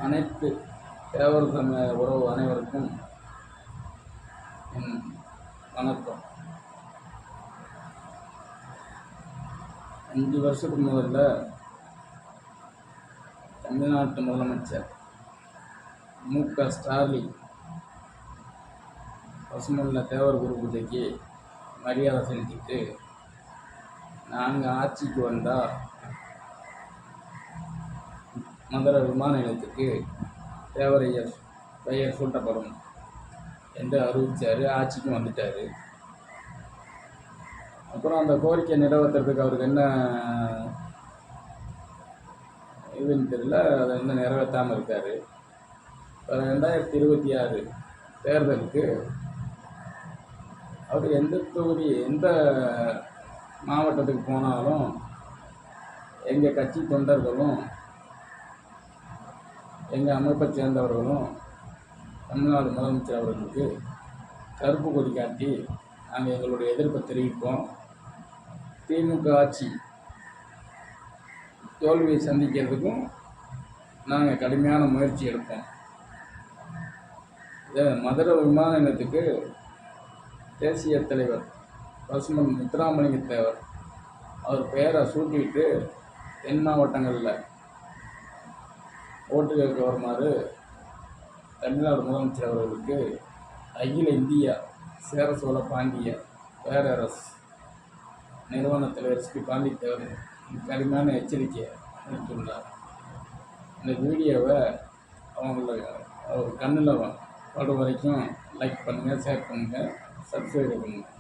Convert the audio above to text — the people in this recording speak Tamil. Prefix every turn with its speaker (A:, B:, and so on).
A: அனைத்து தேவர் சமய உறவு அனைவருக்கும் என் வணக்கம். 5 வருஷத்துக்கு முதல்ல தமிழ்நாட்டு முதலமைச்சர் மு.க. ஸ்டாலின் பசுமல்ல தேவர் குரு பூஜைக்கு மரியாதை செலுத்திட்டு, நாங்கள் ஆட்சிக்கு வந்தால் மதுரை விமான நிலையத்துக்கு தேவரையர் பெயர் சூட்டப்படும் என்று அறிவித்தார். ஆட்சிக்கும் வந்துட்டார். அப்புறம் அந்த கோரிக்கை நிறைவேற்றுறதுக்கு அவருக்கு என்ன இதுன்னு தெரியல, அதை இன்னும் நிறைவேற்றாமல் இருக்கார். 2026 தேர்தலுக்கு அவர் எந்த தொகுதி எந்த மாவட்டத்துக்கு போனாலும் எங்கள் கட்சி தொண்டர்களும் எங்கள் அமைப்பை சேர்ந்தவர்களும் தமிழ்நாடு முதலமைச்சர் அவர்களுக்கு கருப்பு கொடி காட்டி நாங்கள் எங்களுடைய எதிர்ப்பை தெரிவிப்போம். திமுக ஆட்சி தோல்வியை சந்திக்கிறதுக்கும் நாங்கள் கடுமையான முயற்சி எடுப்போம். மதுரை விமான நிலையத்துக்கு தேசிய தலைவர் பசுமன் முத்துராமலிங்க தேவர் அவர் பெயரை சூட்டிட்டு தென் மாவட்டங்களில் ஓட்டு கேட்க வருமாறு தமிழ்நாடு முதலமைச்சர் அவர்களுக்கு அகில இந்தியா சேர சோழ பாண்டிய பேரரசு நிறுவன தலைவர் ஸ்ரீ பாண்டித்தேவர் கடுமையான எச்சரிக்கையை அளித்துள்ளார். இந்த வீடியோவை அவர் கண்ணில் படும் வரைக்கும் லைக் பண்ணுங்கள், ஷேர் பண்ணுங்கள், சப்ஸ்கிரைப் பண்ணுங்கள்.